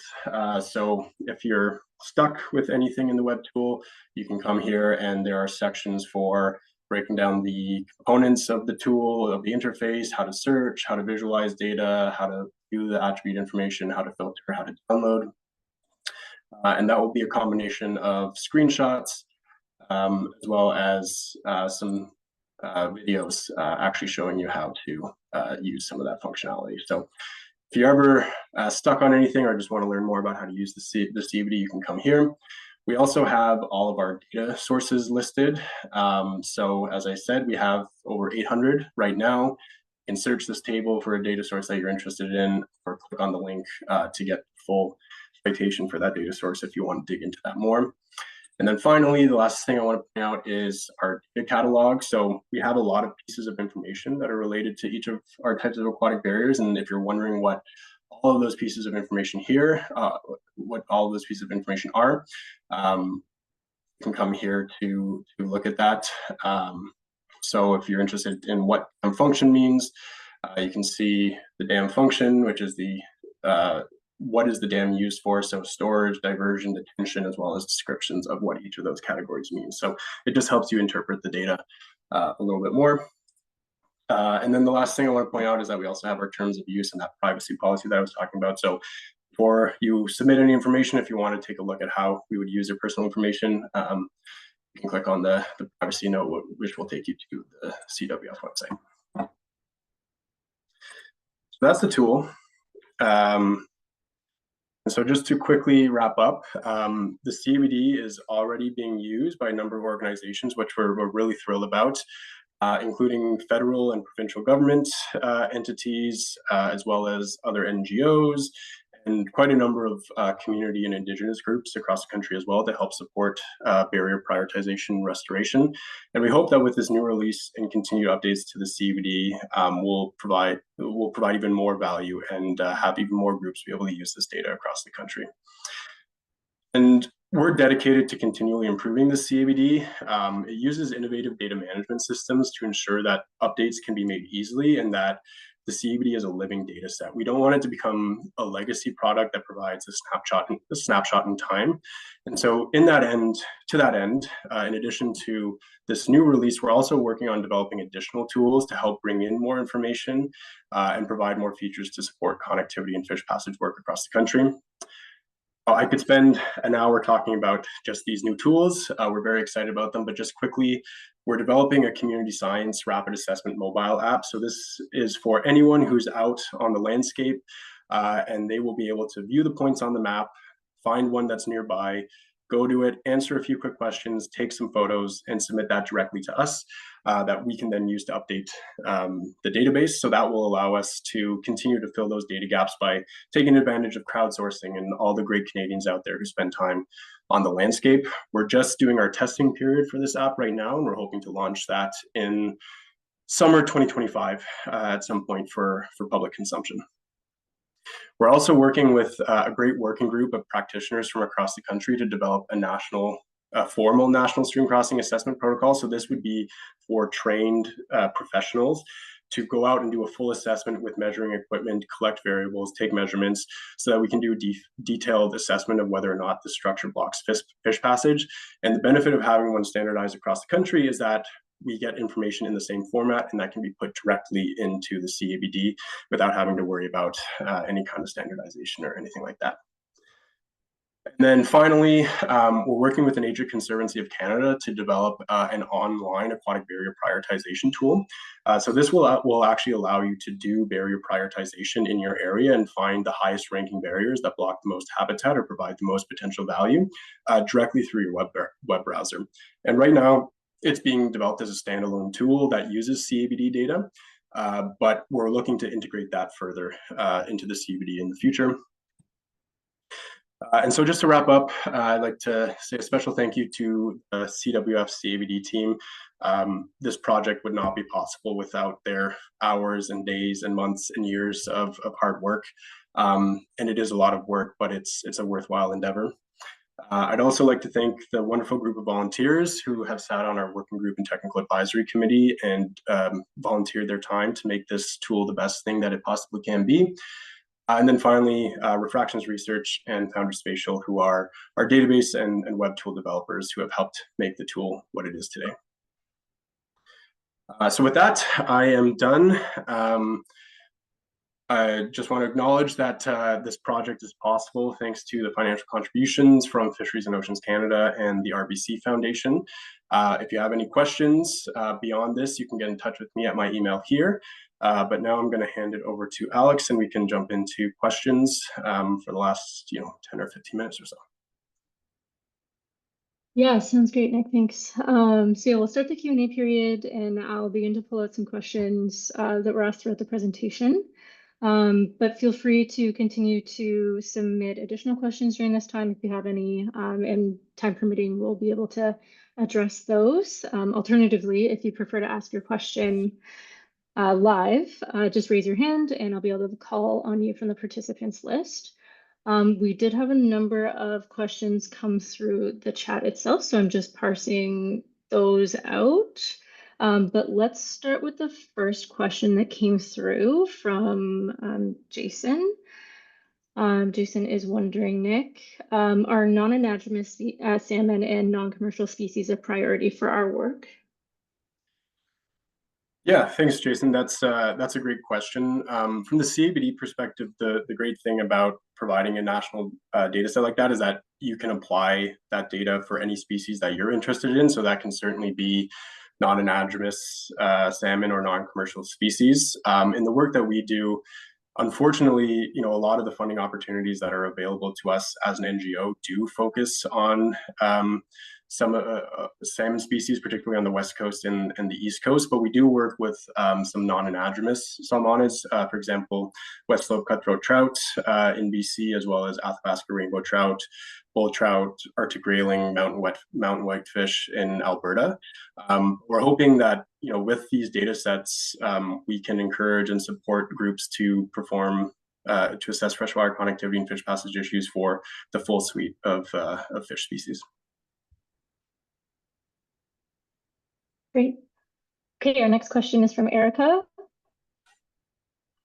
[SPEAKER 2] So if you're stuck with anything in the web tool, you can come here, and there are sections for breaking down the components of the tool, of the interface, how to search, how to visualize data, how to view the attribute information, how to filter, how to download. And that will be a combination of screenshots, as well as some videos actually showing you how to use some of that functionality. So if you're ever stuck on anything or just want to learn more about how to use the CABD, you can come here. We also have all of our data sources listed. So as I said, we have over 800 right now. You can search this table for a data source that you're interested in, or click on the link to get full citation for that data source if you want to dig into that more. And then finally, the last thing I want to point out is our data catalog. So we have a lot of pieces of information that are related to each of our types of aquatic barriers. And if you're wondering what all of those pieces of information here, what all of those pieces of information are, you can come here to look at that. So if you're interested in what dam function means, you can see the dam function, which is the what is the dam used for? So storage, diversion, detention, as well as descriptions of what each of those categories means. So it just helps you interpret the data a little bit more. And then the last thing I want to point out is that we also have our terms of use and that privacy policy that I was talking about. So before you submit any information, if you want to take a look at how we would use your personal information, you can click on the privacy note, which will take you to the CWF website. So that's the tool. And so just to quickly wrap up, the CABD is already being used by a number of organizations, which we're really thrilled about, including federal and provincial government entities, as well as other NGOs, and quite a number of community and Indigenous groups across the country as well to help support barrier prioritization restoration. And we hope that with this new release and continued updates to the CABD, we'll provide even more value and have even more groups be able to use this data across the country. And we're dedicated to continually improving the CABD. It uses innovative data management systems to ensure that updates can be made easily and that the CABD is a living data set. We don't want it to become a legacy product that provides a snapshot in time. And so to that end, in addition to this new release, we're also working on developing additional tools to help bring in more information and provide more features to support connectivity and fish passage work across the country. I could spend an hour talking about just these new tools. We're very excited about them, but just quickly, we're developing a community science rapid assessment mobile app. So this is for anyone who's out on the landscape, and they will be able to view the points on the map, find one that's nearby, go to it, answer a few quick questions, take some photos, and submit that directly to us that we can then use to update the database. So that will allow us to continue to fill those data gaps by taking advantage of crowdsourcing and all the great Canadians out there who spend time on the landscape. We're just doing our testing period for this app right now, and we're hoping to launch that in summer 2025 at some point for public consumption. We're also working with a great working group of practitioners from across the country to develop a formal national stream crossing assessment protocol. So this would be for trained professionals to go out and do a full assessment with measuring equipment, collect variables, take measurements, so that we can do a detailed assessment of whether or not the structure blocks fish passage. And the benefit of having one standardized across the country is that we get information in the same format, and that can be put directly into the CABD without having to worry about any kind of standardization or anything like that. And then finally, we're working with the Nature Conservancy of Canada to develop an online aquatic barrier prioritization tool. So this will actually allow you to do barrier prioritization in your area and find the highest ranking barriers that block the most habitat or provide the most potential value directly through your web browser. And right now, it's being developed as a standalone tool that uses CABD data, but we're looking to integrate that further into the CABD in the future. And so just to wrap up, I'd like to say a special thank you to the CWF CABD team. This project would not be possible without their hours and days and months and years of hard work. And it is a lot of work, but it's a worthwhile endeavor. I'd also like to thank the wonderful group of volunteers who have sat on our working group and technical advisory committee and volunteered their time to make this tool the best thing that it possibly can be. And then finally, Refractions Research and Founder Spatial, who are our database and web tool developers who have helped make the tool what it is today. So with that, I am done. I just want to acknowledge that this project is possible thanks to the financial contributions from Fisheries and Oceans Canada and the RBC Foundation. If you have any questions beyond this, you can get in touch with me at my email here. But now I'm going to hand it over to Alex, and we can jump into questions for the last 10 or 15 minutes or so.
[SPEAKER 1] Yeah, sounds great, Nick. Thanks. So yeah, we'll start the Q&A period, and I'll begin to pull out some questions that were asked throughout the presentation. But feel free to continue to submit additional questions during this time if you have any, and time permitting, we'll be able to address those. Alternatively, if you prefer to ask your question live, just raise your hand and I'll be able to call on you from the participants list. We did have a number of questions come through the chat itself, so I'm just parsing those out. But let's start with the first question that came through from Jason. Jason is wondering, Nick, are non-anadromous salmon and non-commercial species a priority for our work?
[SPEAKER 2] Yeah, thanks, Jason. That's a great question. From the CABD perspective, the great thing about providing a national data set like that is that you can apply that data for any species that you're interested in. So that can certainly be non-anadromous salmon or non-commercial species. In the work that we do, unfortunately, a lot of the funding opportunities that are available to us as an NGO do focus on some salmon species, particularly on the West Coast and the East Coast, but we do work with some non-anadromous salmonids, for example, West Slope cutthroat trout in BC, as well as Athabasca rainbow trout, bull trout, Arctic grayling, mountain whitefish in Alberta. We're hoping that with these data sets, we can encourage and support groups to perform to assess freshwater connectivity and fish passage issues for the full suite of fish species.
[SPEAKER 1] Great. Okay, our next question is from Erica.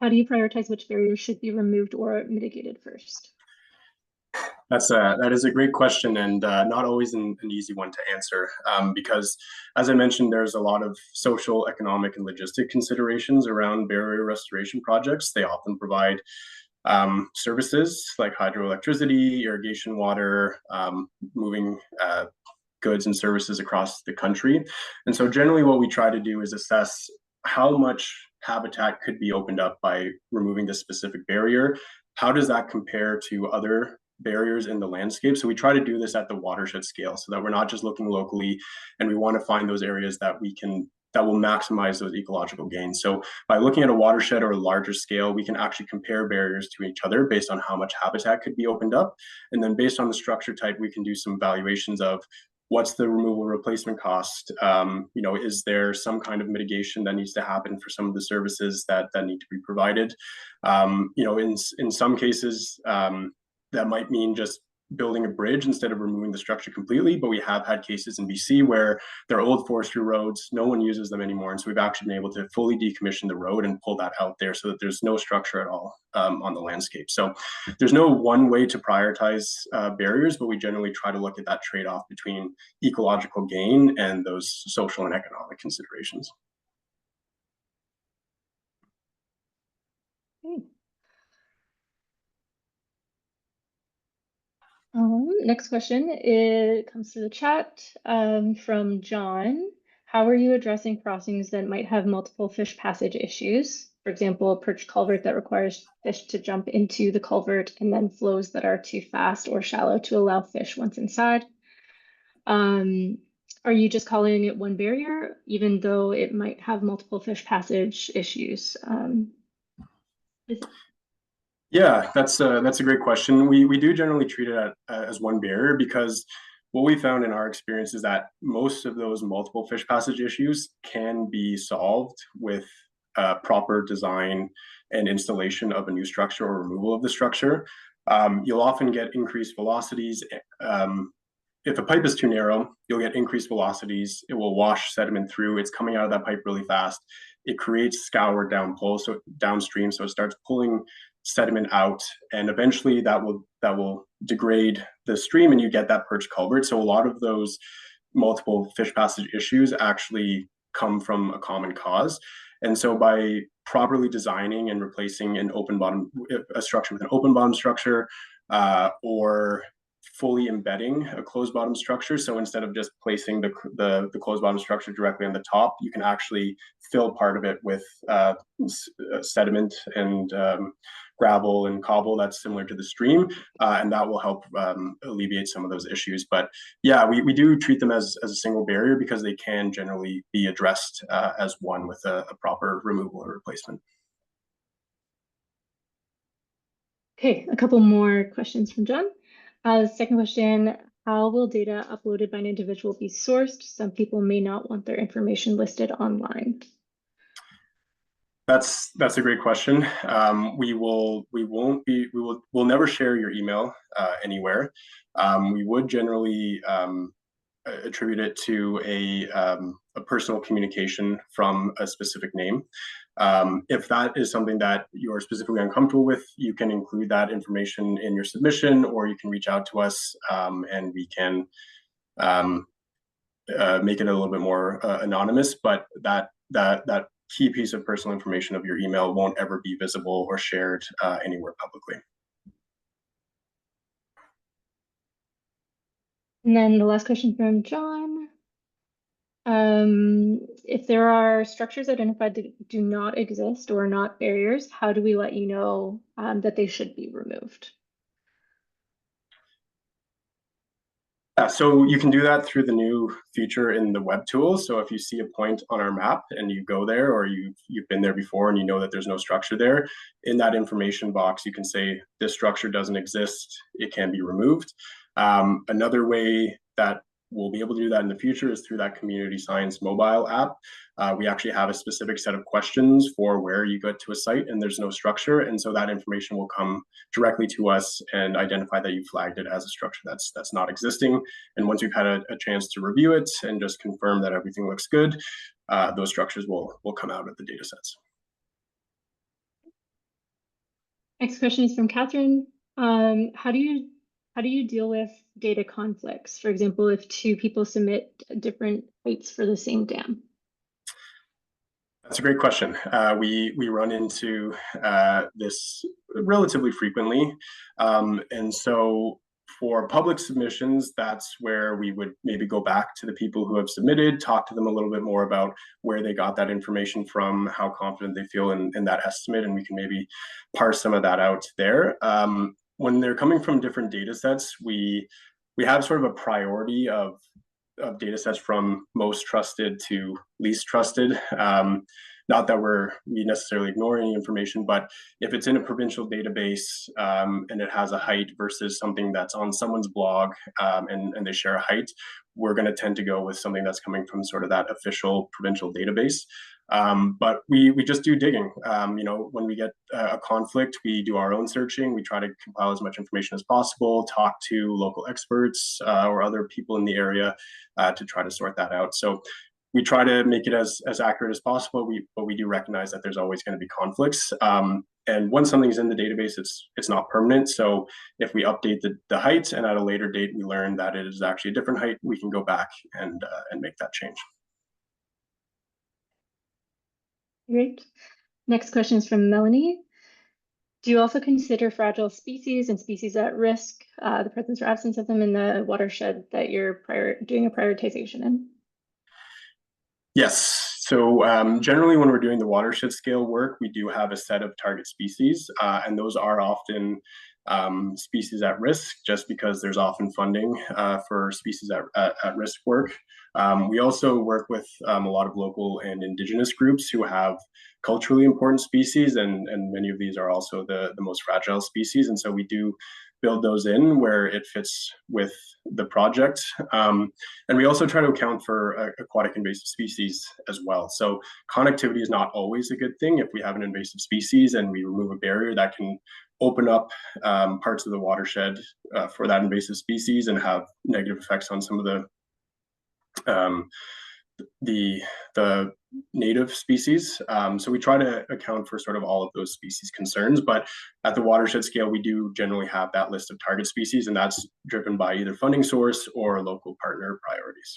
[SPEAKER 1] How do you prioritize which barriers should be removed or mitigated first?
[SPEAKER 2] That is a great question, and not always an easy one to answer, because as I mentioned, there's a lot of social, economic, and logistic considerations around barrier restoration projects. They often provide services like hydroelectricity, irrigation water, moving goods and services across the country. And so generally what we try to do is assess how much habitat could be opened up by removing this specific barrier. How does that compare to other barriers in the landscape? So we try to do this at the watershed scale so that we're not just looking locally, and we want to find those areas that will maximize those ecological gains. So by looking at a watershed or a larger scale, we can actually compare barriers to each other based on how much habitat could be opened up. And then based on the structure type, we can do some valuations of what's the removal replacement cost? Is there some kind of mitigation that needs to happen for some of the services that need to be provided? In some cases, that might mean just building a bridge instead of removing the structure completely. But we have had cases in BC where they're old forestry roads, no one uses them anymore. And so we've actually been able to fully decommission the road and pull that out there so that there's no structure at all on the landscape. So there's no one way to prioritize barriers, but we generally try to look at that trade-off between ecological gain and those social and economic considerations.
[SPEAKER 1] Okay. Next question, it comes through the chat from John. How are you addressing crossings that might have multiple fish passage issues? For example, a perch culvert that requires fish to jump into the culvert and then flows that are too fast or shallow to allow fish once inside. Are you just calling it one barrier, even though it might have multiple fish passage issues?
[SPEAKER 2] Yeah, that's a great question. We do generally treat it as one barrier because what we found in our experience is that most of those multiple fish passage issues can be solved with proper design and installation of a new structure or removal of the structure. You'll often get increased velocities. If a pipe is too narrow, you'll get increased velocities. It will wash sediment through. It's coming out of that pipe really fast. It creates scour downstream, so it starts pulling sediment out, and eventually that will degrade the stream, and you get that perch culvert. So a lot of those multiple fish passage issues actually come from a common cause. And so by properly designing and replacing a structure with an open bottom structure, or fully embedding a closed bottom structure. So instead of just placing the closed bottom structure directly on the top, you can actually fill part of it with sediment and gravel and cobble that's similar to the stream, and that will help alleviate some of those issues. But yeah, we do treat them as a single barrier because they can generally be addressed as one with a proper removal or replacement.
[SPEAKER 1] Okay, a couple more questions from John. Second question, how will data uploaded by an individual be sourced? Some people may not want their information listed online.
[SPEAKER 2] That's a great question. We'll never share your email anywhere. We would generally attribute it to a personal communication from a specific name. If that is something that you're specifically uncomfortable with, you can include that information in your submission, or you can reach out to us and we can make it a little bit more anonymous. But that key piece of personal information of your email won't ever be visible or shared anywhere publicly.
[SPEAKER 1] And then the last question from John. If there are structures identified that do not exist or are not barriers, how do we let you know that they should be removed?
[SPEAKER 2] So you can do that through the new feature in the webtool. So if you see a point on our map and you go there, or you've been there before and you know that there's no structure there, in that information box, you can say this structure doesn't exist, it can be removed. Another way that we'll be able to do that in the future is through that community science mobile app. We actually have a specific set of questions for where you get to a site and there's no structure. And so that information will come directly to us and identify that you flagged it as a structure that's not existing. And once we've had a chance to review it and just confirm that everything looks good, those structures will come out of the data sets.
[SPEAKER 1] Next question is from Catherine. How do you deal with data conflicts? For example, if two people submit different heights for the same dam?
[SPEAKER 2] That's a great question. We run into this relatively frequently. And so for public submissions, that's where we would maybe go back to the people who have submitted, talk to them a little bit more about where they got that information from, how confident they feel in that estimate, and we can maybe parse some of that out there. When they're coming from different data sets, we have sort of a priority of data sets from most trusted to least trusted. Not that we necessarily ignore any information, but if it's in a provincial database and it has a height versus something that's on someone's blog and they share a height, we're going to tend to go with something that's coming from sort of that official provincial database. But we just do digging. When we get a conflict, we do our own searching. We try to compile as much information as possible, talk to local experts or other people in the area to try to sort that out. So we try to make it as accurate as possible, but we do recognize that there's always going to be conflicts. And once something's in the database, it's not permanent. So if we update the height and at a later date we learn that it is actually a different height, we can go back and make that change.
[SPEAKER 1] Great. Next question is from Melanie. Do you also consider fragile species and species at risk, the presence or absence of them in the watershed that you're doing a prioritization in?
[SPEAKER 2] Yes. So generally when we're doing the watershed scale work, we do have a set of target species, and those are often species at risk just because there's often funding for species at risk work. We also work with a lot of local and indigenous groups who have culturally important species, and many of these are also the most fragile species. And so we do build those in where it fits with the project. And we also try to account for aquatic invasive species as well. So connectivity is not always a good thing. If we have an invasive species and we remove a barrier, that can open up parts of the watershed for that invasive species and have negative effects on some of the native species. So we try to account for sort of all of those species concerns, but at the watershed scale, we do generally have that list of target species, and that's driven by either funding source or local partner priorities.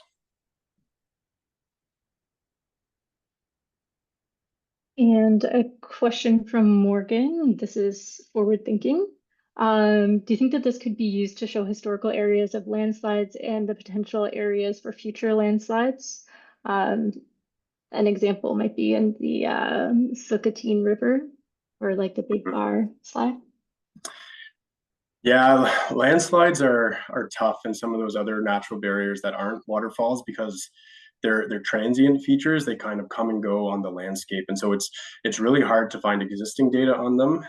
[SPEAKER 1] And a question from Morgan. This is forward thinking. Do you think that this could be used to show historical areas of landslides and the potential areas for future landslides? An example might be in the Succoteen River or like the Big Bar slide.
[SPEAKER 2] Yeah, landslides are tough in some of those other natural barriers that aren't waterfalls because they're transient features. They kind of come and go on the landscape, and so it's really hard to find existing data on them.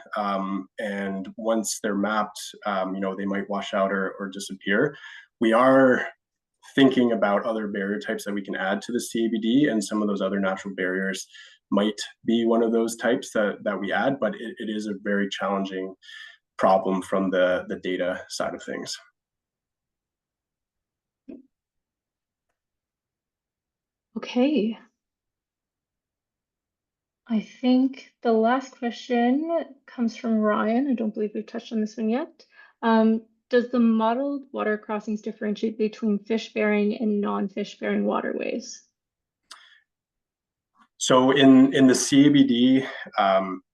[SPEAKER 2] And once they're mapped, they might wash out or disappear. We are thinking about other barrier types that we can add to the CABD, and some of those other natural barriers might be one of those types that we add, but it is a very challenging problem from the data side of things.
[SPEAKER 1] Okay. I think the last question comes from Ryan. I don't believe we've touched on this one yet. Does the modeled water crossings differentiate between fish-bearing and non-fish-bearing waterways?
[SPEAKER 2] So in the CABD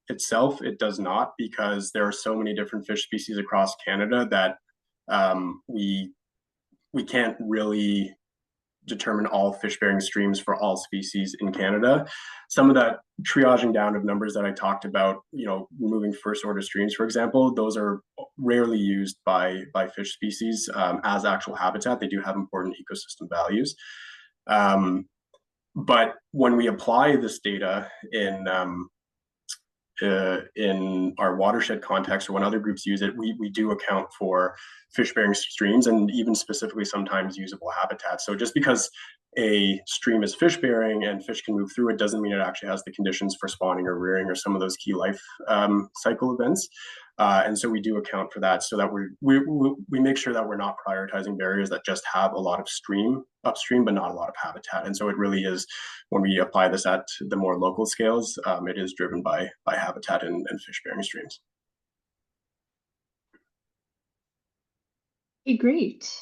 [SPEAKER 2] itself, it does not, because there are so many different fish species across Canada that we can't really determine all fish-bearing streams for all species in Canada. Some of that triaging down of numbers that I talked about, removing first-order streams, for example, those are rarely used by fish species as actual habitat. They do have important ecosystem values. But when we apply this data in our watershed context, or when other groups use it, we do account for fish-bearing streams and even specifically sometimes usable habitats. So just because a stream is fish-bearing and fish can move through it doesn't mean it actually has the conditions for spawning or rearing or some of those key life cycle events. And so we do account for that so that we make sure that we're not prioritizing barriers that just have a lot of stream upstream, but not a lot of habitat. And so it really is, when we apply this at the more local scales, it is driven by habitat and fish-bearing streams.
[SPEAKER 1] Okay, great.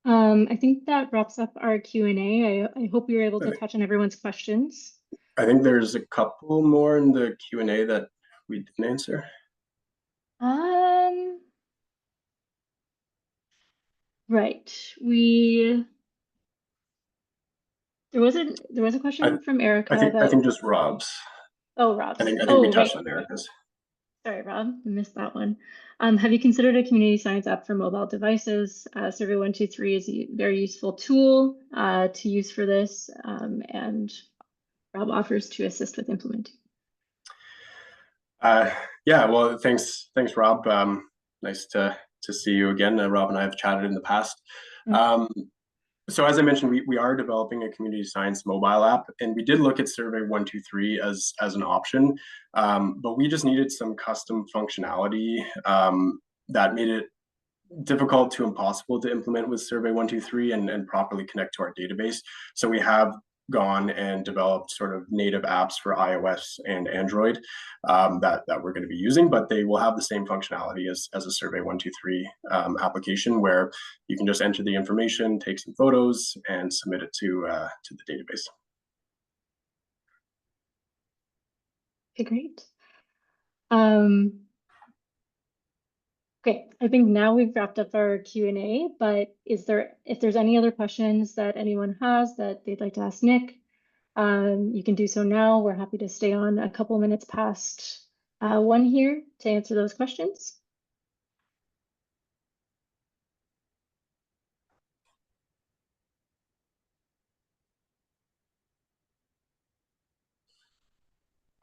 [SPEAKER 1] I think that wraps up our Q&A. I hope we were able to touch on everyone's questions.
[SPEAKER 2] I think there's a couple more in the Q&A that we didn't answer.
[SPEAKER 1] Right. There was a question from Erica
[SPEAKER 2] I
[SPEAKER 1] about,
[SPEAKER 2] think just Rob's.
[SPEAKER 1] oh, Rob's.
[SPEAKER 2] I think we
[SPEAKER 1] Oh,
[SPEAKER 2] touched
[SPEAKER 1] right.
[SPEAKER 2] on Erica's.
[SPEAKER 1] Sorry, Rob, I missed that one. Have you considered a community science app for mobile devices? Survey123 is a very useful tool to use for this, and Rob offers to assist with implementing.
[SPEAKER 2] Yeah, well, thanks, Rob. Nice to see you again. Rob and I have chatted in the past. So as I mentioned, we are developing a community science mobile app, and we did look at Survey123 as an option, but we just needed some custom functionality that made it difficult to impossible to implement with Survey123 and properly connect to our database. So we have gone and developed sort of native apps for iOS and Android that we're going to be using, but they will have the same functionality as a Survey123 application, where you can just enter the information, take some photos, and submit it to the database.
[SPEAKER 1] Okay, great. Okay, I think now we've wrapped up our Q&A, but if there's any other questions that anyone has that they'd like to ask Nick, you can do so now. We're happy to stay on a couple minutes past 1 here to answer those questions.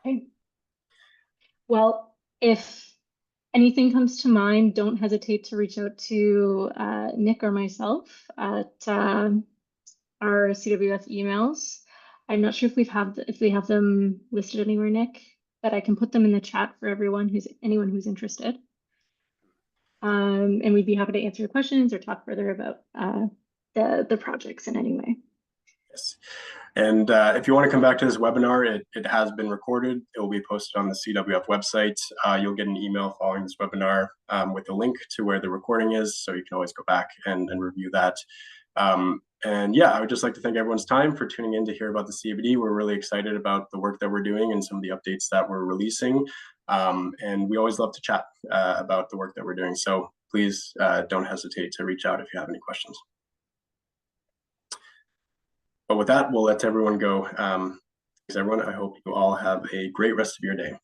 [SPEAKER 1] Okay. Well, if anything comes to mind, don't hesitate to reach out to Nick or myself at our CWF emails. I'm not sure if we have them listed anywhere, Nick, but I can put them in the chat for anyone who's interested. And we'd be happy to answer your questions or talk further about the projects in any way.
[SPEAKER 2] Yes. And if you want to come back to this webinar, it has been recorded. It will be posted on the CWF website. You'll get an email following this webinar with a link to where the recording is, so you can always go back and review that. And yeah, I would just like to thank everyone's time for tuning in to hear about the CABD. We're really excited about the work that we're doing and some of the updates that we're releasing. And we always love to chat about the work that we're doing. So please don't hesitate to reach out if you have any questions. But with that, we'll let everyone go. Thanks, everyone. I hope you all have a great rest of your day.